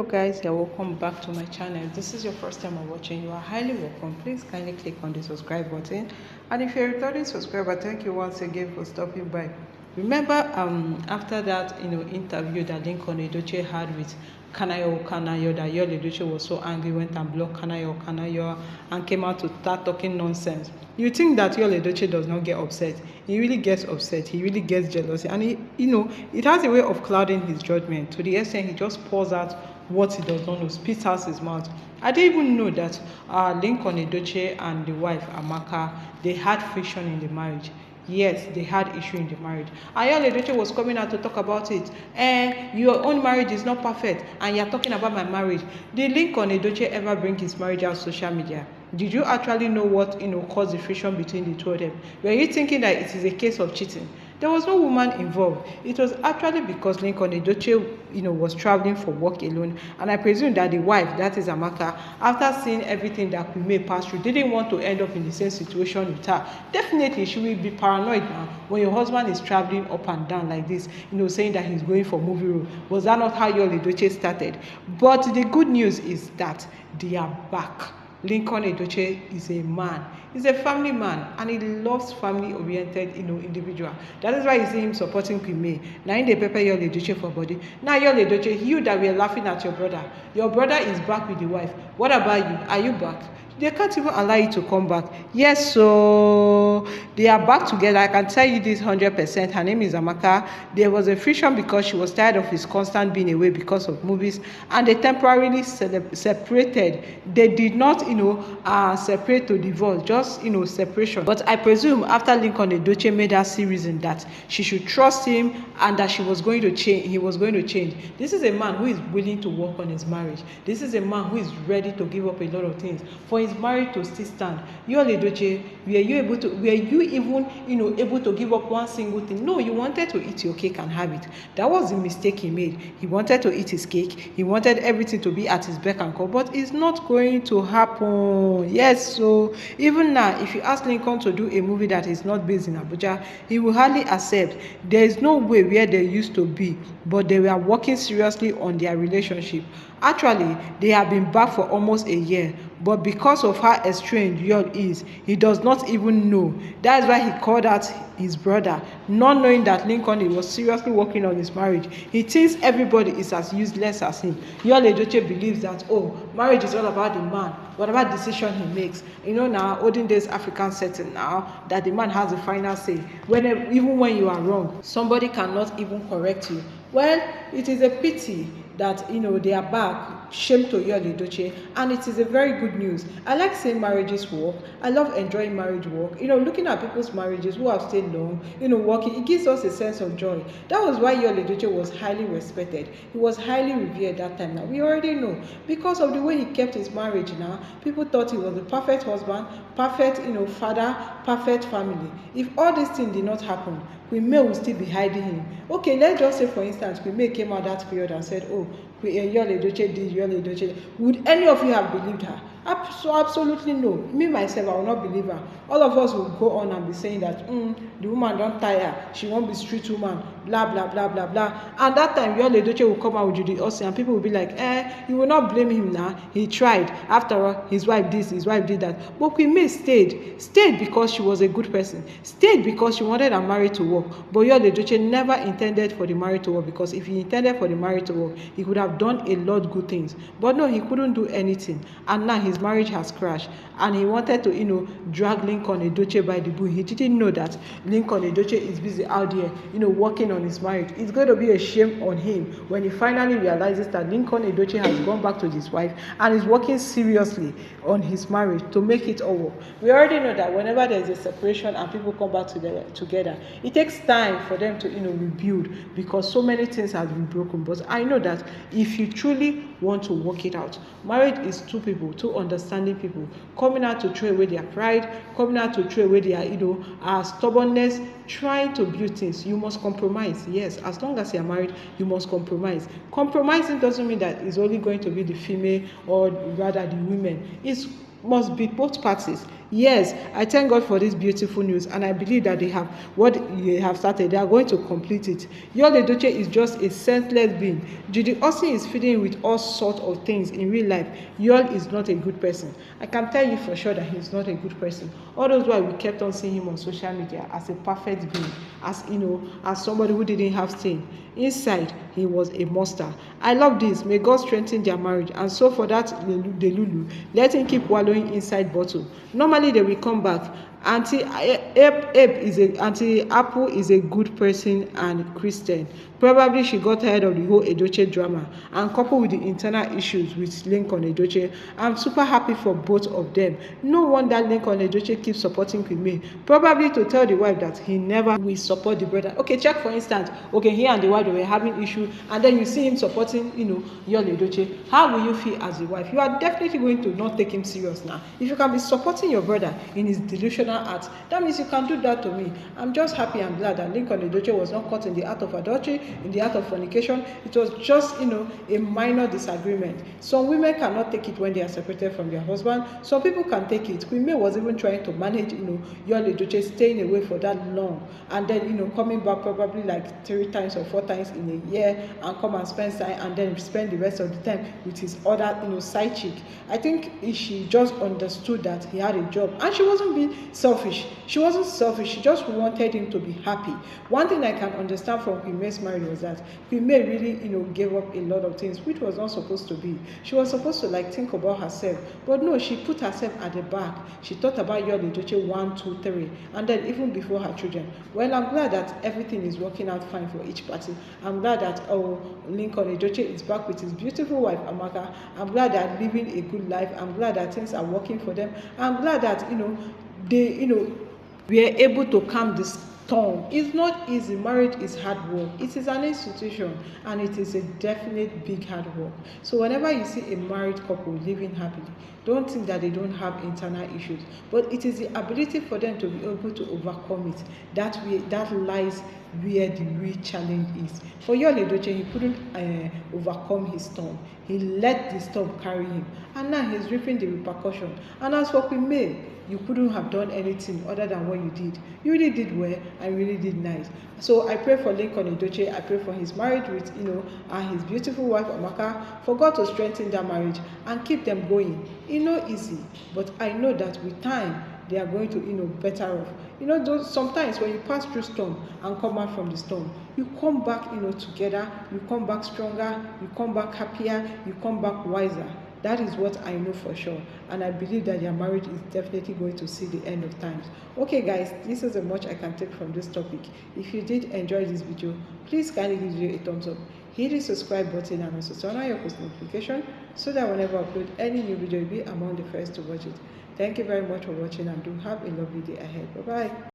Hello guys, you're welcome back to my channel. If this is your first time watching, you are highly welcome. Please kindly click on the subscribe button, and if you're a returning subscriber, thank you once again for stopping by. Remember after that interview that Linc Edochie had with Kanayo that Yul Edochie was so angry, went and blocked Kanayo and came out to start talking nonsense. You think that Yul Edochie does not get upset? He really gets upset. He really gets jealous, and it has a way of clouding his judgment to the extent he just pours out what he does not know, spits out his mouth. I didn't even know that Linc Edochie and the wife Amaka, they had friction in the marriage. Yes, they had issue in the marriage. And Yul Edochie was coming out to talk about it. Your own marriage is not perfect, and you're talking about my marriage. Did Linc Edochie ever bring his marriage out social media? Did you actually know what caused the friction between the two of them? Were you thinking that it is a case of cheating? There was no woman involved. It was actually because Linc Edochie was traveling for work alone, and I presume that the wife, that is Amaka, after seeing everything that we may pass through, didn't want to end up in the same situation with her. Definitely she will be paranoid now when your husband is traveling up and down like this, saying that he's going for movie role. Was that not how Yul Edochie started? But the good news is that they are back. Linc Edochie is a man. He's a family man, and he loves family-oriented, individual. That is why you see him supporting Queen May. Now in the paper Yul Edochie for body. Now Yul Edochie, you that were laughing at your brother. Your brother is back with the wife. What about you? Are you back? They can't even allow you to come back. Yes, so they are back together. I can tell you this 100%. Her name is Amaka. There was a friction because she was tired of his constant being away because of movies, and they temporarily separated. They did not, separate to divorce, just separation. But I presume after Linc Edochie made her see reason that she should trust him and that he was going to change. This is a man who is willing to work on his marriage. This is a man who is ready to give up a lot of things for his marriage to still stand. Yul Edochie, were you even able to give up one single thing? No, you wanted to eat your cake and have it. That was the mistake he made. He wanted to eat his cake. He wanted everything to be at his beck and call, but it's not going to happen. Yes, so even now, if you ask Lincoln to do a movie that is not based in Abuja, he will hardly accept. There is no way where they used to be, but they were working seriously on their relationship. Actually, they have been back for almost a year, but because of how estranged Yul is, he does not even know. That is why he called out his brother, not knowing that Lincoln was seriously working on his marriage. He thinks everybody is as useless as him. Yul Edochie believes that, marriage is all about the man, whatever decision he makes. Now, olden days African setting now, that the man has the final say. Even when you are wrong, somebody cannot even correct you. Well, it is a pity that they are back. Shame to Yul Edochie, and it is a very good news. I like seeing marriages work. I love enjoying marriage work. Looking at people's marriages who have stayed long, working, it gives us a sense of joy. That was why Yul Edochie was highly respected. He was highly revered that time. Now we already know because of the way he kept his marriage. Now people thought he was the perfect husband, perfect father, perfect family. If all these things did not happen, Queen May will still be hiding him. Okay, let's just say for instance, Queen May came out that period and said, Yul Edochie did, Yul Edochie. Would any of you have believed her? Absolutely no. Me myself, I will not believe her. All of us will go on and be saying that the woman don't tire, she won't be street woman, blah blah blah blah blah. And that time Yul Edochie will come out with Judy Austin, and people will be like, you will not blame him now. He tried. After all, his wife this, his wife did that. But Queen May stayed because she was a good person, stayed because she wanted her marriage to work. But Yul Edochie never intended for the marriage to work, because if he intended for the marriage to work, he could have done a lot of good things. But no, he couldn't do anything, and now his marriage has crashed, and he wanted to drag Linc Edochie by the bull. He didn't know that Linc Edochie is busy out there working on his marriage. It's going to be a shame on him when he finally realizes that Linc Edochie has gone back to his wife and is working seriously on his marriage to make it all work. We already know that whenever there is a separation and people come back together, it takes time for them to rebuild, because so many things have been broken. But I know that if you truly want to work it out, marriage is two people, two understanding people coming out to throw away their pride, coming out to throw away their stubbornness, trying to build things. You must compromise. Yes, as long as you're married, you must compromise. Compromising doesn't mean that it's only going to be the female, or rather the women. It's must be both parties. Yes, I thank God for this beautiful news, and I believe that they have what they have started. They are going to complete it. Yul Edochie is just a senseless being. Judy Austin is feeding with all sorts of things in real life. Yul is not a good person. I can tell you for sure that he is not a good person. All those while we kept on seeing him on social media as a perfect being, as as somebody who didn't have sin. Inside, he was a monster. I love this. May God strengthen their marriage. And so for that, the Lulu, let him keep wallowing inside bottle. Normally, they will come back. Auntie Apple is a good person and Christian. Probably she got tired of the whole Edochie drama, and coupled with the internal issues with Linc Edochie, I'm super happy for both of them. No wonder Linc Edochie keeps supporting Queen May, probably to tell the wife that he never will support the brother. Okay, check for instance. Okay, he and the wife, they were having issue, and then you see him supporting, Yul Edochie. How will you feel as a wife? You are definitely going to not take him serious now. If you can be supporting your brother in his delusional act, that means you can do that to me. I'm just happy and glad that Linc Edochie was not caught in the act of adultery, in the act of fornication. It was just, a minor disagreement. Some women cannot take it when they are separated from their husband. Some people can take it. Queen May was even trying to manage, Yul Edochie staying away for that long, and then, coming back probably like 3 times or 4 times in a year, and come and spend time, and then spend the rest of the time with his other, side chick. I think she just understood that he had a job, and she wasn't being selfish. She wasn't selfish. She just wanted him to be happy. One thing I can understand from Queen May's marriage was that Queen May really, gave up a lot of things, which was not supposed to be. She was supposed to think about herself, but no, she put herself at the back. She thought about Yul Edochie 1, 2, 3, and then even before her children. Well, I'm glad that everything is working out fine for each party. I'm glad that Linc Edochie is back with his beautiful wife Amaka. I'm glad they're living a good life. I'm glad that things are working for them. I'm glad that they we are able to calm the storm. It's not easy. Marriage is hard work. It is an institution, and it is a definite big hard work. So whenever you see a married couple living happily, don't think that they don't have internal issues, but it is the ability for them to be able to overcome it that lies where the real challenge is. For Yul Edochie, he couldn't overcome his storm. He let the storm carry him, and now he's reaping the repercussion. And as for Queen May, you couldn't have done anything other than what you did. You really did well, and really did nice. So I pray for Linc Edochie. I pray for his marriage with and his beautiful wife Amaka, for God to strengthen their marriage and keep them going. It's not easy, but I know that with time they are going to better off. Sometimes when you pass through storm and come out from the storm, you come back together, you come back stronger, you come back happier, you come back wiser. That is what I know for sure, and I believe that their marriage is definitely going to see the end of times. Okay guys, this is as much I can take from this topic. If you did enjoy this video, please kindly give it a thumbs up, hit the subscribe button, and also turn on your post notification so that whenever I upload any new video, you'll be among the first to watch it. Thank you very much for watching, and do have a lovely day ahead. Bye bye.